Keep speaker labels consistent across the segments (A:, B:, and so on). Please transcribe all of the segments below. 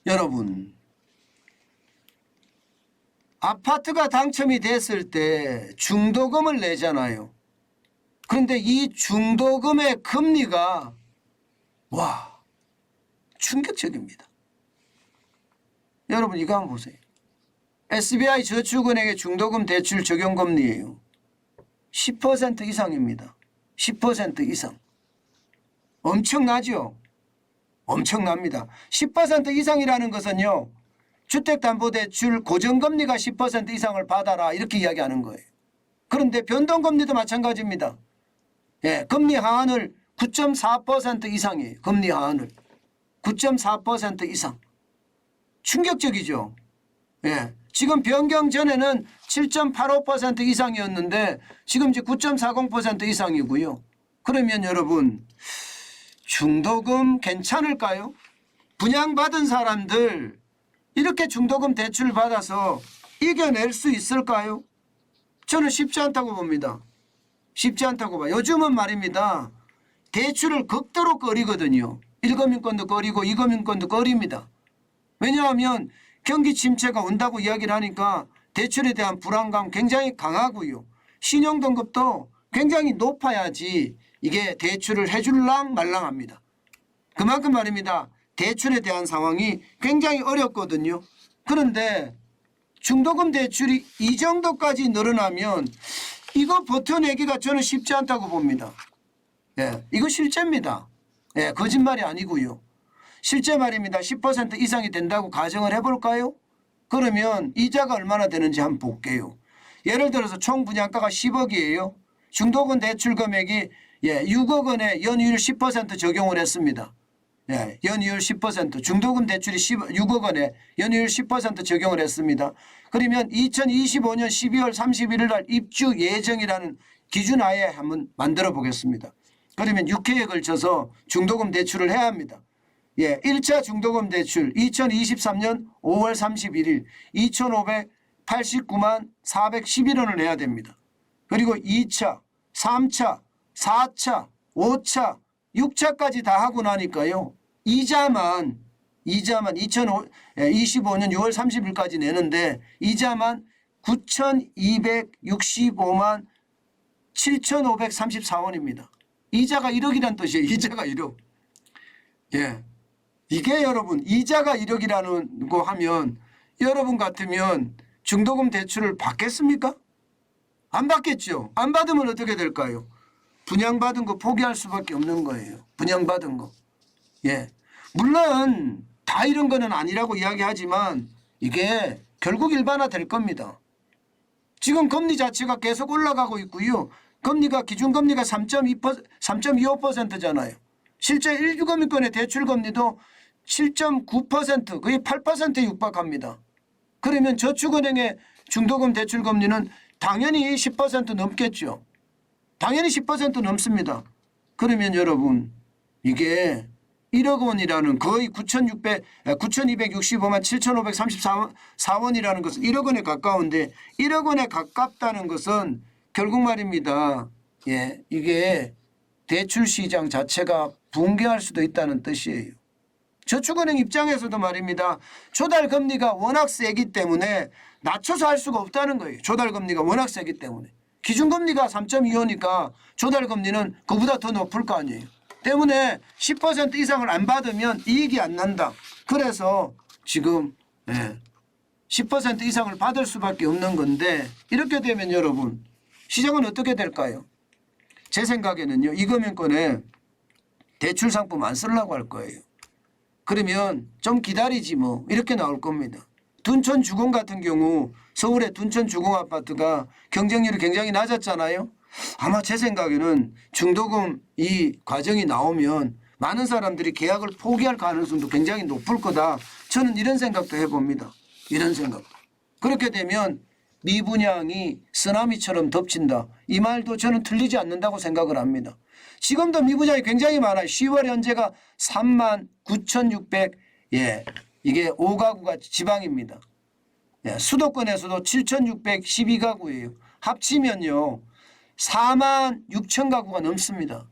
A: 여러분, 아파트가 당첨이 됐을 때 중도금을 내잖아요. 그런데 이 중도금의 금리가 와 충격적입니다. 여러분 이거 한번 보세요. SBI 저축은행의 중도금 대출 적용금리예요. 10% 이상입니다. 10% 이상. 엄청나죠? 엄청납니다. 10% 이상이라는 것은요. 주택담보대출 고정금리가 10% 이상을 받아라 이렇게 이야기하는 거예요. 그런데 변동금리도 마찬가지입니다. 예, 금리 하한을 9.4% 이상이에요. 금리 하한을 9.4% 이상. 충격적이죠. 예, 지금 변경 전에는 7.85% 이상이었는데 지금 이제 9.40% 이상이고요. 그러면 여러분 중도금 괜찮을까요? 분양받은 사람들 이렇게 중도금 대출 받아서 이겨낼 수 있을까요? 저는 쉽지 않다고 봅니다. 쉽지 않다고 봐요. 요즘은 말입니다. 대출을 극도로 꺼리거든요. 1금융권도 꺼리고 2금융권도 꺼립니다. 왜냐하면 경기 침체가 온다고 이야기를 하니까 대출에 대한 불안감 굉장히 강하고요. 신용등급도 굉장히 높아야지 이게 대출을 해줄랑 말랑합니다. 그만큼 말입니다. 대출에 대한 상황이 굉장히 어렵거든요. 그런데 중도금 대출이 이 정도까지 늘어나면 이거 버텨내기가 저는 쉽지 않다고 봅니다. 예, 이거 실제입니다. 예, 거짓말이 아니고요. 실제 말입니다. 10% 이상이 된다고 가정을 해볼까요? 그러면 이자가 얼마나 되는지 한번 볼게요. 예를 들어서 총 분양가가 10억이에요. 중도금 대출 금액이 6억 원에 연이율 10% 적용을 했습니다. 예, 연이율 10% 중도금 대출이 6억 원에 연이율 10% 적용을 했습니다. 그러면 2025년 12월 31일 날 입주 예정이라는 기준 하에 한번 만들어 보겠습니다. 그러면 6회에 걸쳐서 중도금 대출을 해야 합니다. 예, 1차 중도금 대출 2023년 5월 31일 2,589만 411원을 내야 됩니다. 그리고 2차, 3차, 4차, 5차, 6차까지 다 하고 나니까요. 이자만 2025년 6월 30일까지 내는데 이자만 9,265만 7,534원입니다. 이자가 1억이란 뜻이에요. 이자가 1억. 예. 이게 여러분 이자가 1억이라는 거 하면 여러분 같으면 중도금 대출을 받겠습니까? 안 받겠죠. 안 받으면 어떻게 될까요? 분양받은 거 포기할 수밖에 없는 거예요. 분양받은 거. 예. 물론 다 이런 거는 아니라고 이야기하지만 이게 결국 일반화 될 겁니다. 지금 금리 자체가 계속 올라가고 있고요. 금리가 기준금리가 3.25%잖아요. 실제 1주금융권의 대출금리도 7.9% 거의 8%에 육박합니다. 그러면 저축은행의 중도금 대출금리는 당연히 10% 넘겠죠. 당연히 10% 넘습니다. 그러면 여러분 이게 1억 원이라는 거의 9,265만 7,534원이라는 것은 1억 원에 가까운데 1억 원에 가깝다는 것은 결국 말입니다. 예, 이게 대출 시장 자체가 붕괴할 수도 있다는 뜻이에요. 저축은행 입장에서도 말입니다. 조달금리가 워낙 세기 때문에 낮춰서 할 수가 없다는 거예요. 조달금리가 워낙 세기 때문에. 기준금리가 3.25니까 조달금리는 그보다 더 높을 거 아니에요. 때문에 10% 이상을 안 받으면 이익이 안 난다. 그래서 지금 10% 이상을 받을 수밖에 없는 건데 이렇게 되면 여러분 시장은 어떻게 될까요? 제 생각에는요. 이금융권에 대출 상품 안 쓰려고 할 거예요. 그러면 좀 기다리지 뭐 이렇게 나올 겁니다. 둔촌 주공 같은 경우 서울의 둔촌 주공 아파트가 경쟁률이 굉장히 낮았잖아요. 아마 제 생각에는 중도금 이 과정이 나오면 많은 사람들이 계약을 포기할 가능성도 굉장히 높을 거다. 저는 이런 생각도 해봅니다. 이런 생각. 그렇게 되면 미분양이 쓰나미처럼 덮친다. 이 말도 저는 틀리지 않는다고 생각을 합니다. 지금도 미분양이 굉장히 많아요. 10월 현재가 39,600 이게 5가구가 지방입니다. 수도권에서도 7,612가구예요. 합치면요 46,000가구가 넘습니다.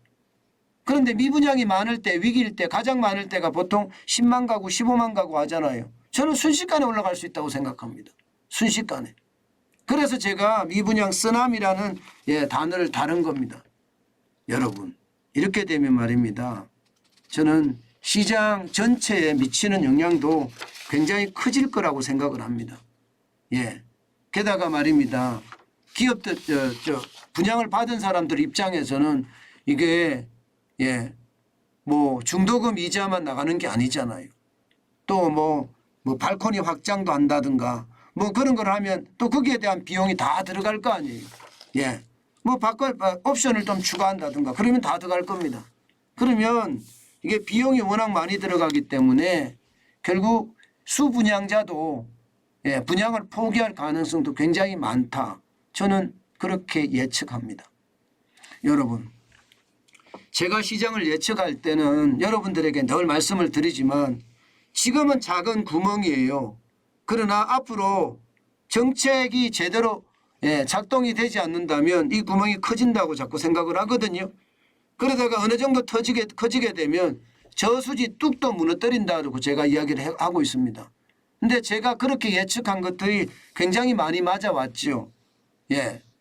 A: 그런데 미분양이 많을 때, 위기일 때 가장 많을 때가 보통 10만 가구 15만 가구 하잖아요. 저는 순식간에 올라갈 수 있다고 생각합니다. 순식간에. 그래서 제가 미분양 쓰나미라는 단어를 다룬 겁니다. 여러분 이렇게 되면 말입니다. 저는 시장 전체에 미치는 영향도 굉장히 커질 거라고 생각을 합니다. 게다가 말입니다. 기업들 분양을 받은 사람들 입장에서는 이게 뭐 중도금 이자만 나가는 게 아니잖아요. 또 뭐 발코니 확장도 한다든가 뭐 그런 걸 하면 또 거기에 대한 비용이 다 들어갈 거 아니에요. 뭐 바꿔 옵션을 좀 추가한다든가 그러면 다 들어갈 겁니다. 그러면 이게 비용이 워낙 많이 들어가기 때문에 결국 수분양자도 분양을 포기할 가능성도 굉장히 많다. 저는 그렇게 예측합니다. 여러분 제가 시장을 예측할 때는 여러분들에게 늘 말씀을 드리지만 지금은 작은 구멍이에요. 그러나 앞으로 정책이 제대로 작동이 되지 않는다면 이 구멍이 커진다고 자꾸 생각을 하거든요. 그러다가 어느 정도 커지게 되면 저수지 뚝도 무너뜨린다고 제가 이야기를 하고 있습니다. 그런데 제가 그렇게 예측한 것들이 굉장히 많이 맞아왔죠.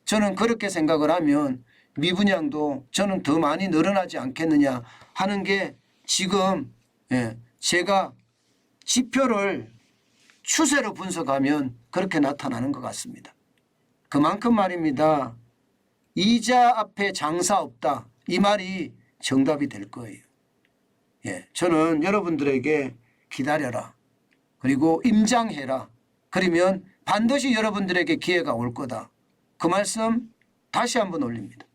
A: 저는 그렇게 생각을 하면 미분양도 저는 더 많이 늘어나지 않겠느냐 하는 게 지금 제가 지표를 추세로 분석하면 그렇게 나타나는 것 같습니다. 그만큼 말입니다. 이자 앞에 장사 없다. 이 말이 정답이 될 거예요. 저는 여러분들에게 기다려라. 그리고 임장해라. 그러면 반드시 여러분들에게 기회가 올 거다. 그 말씀 다시 한번 올립니다.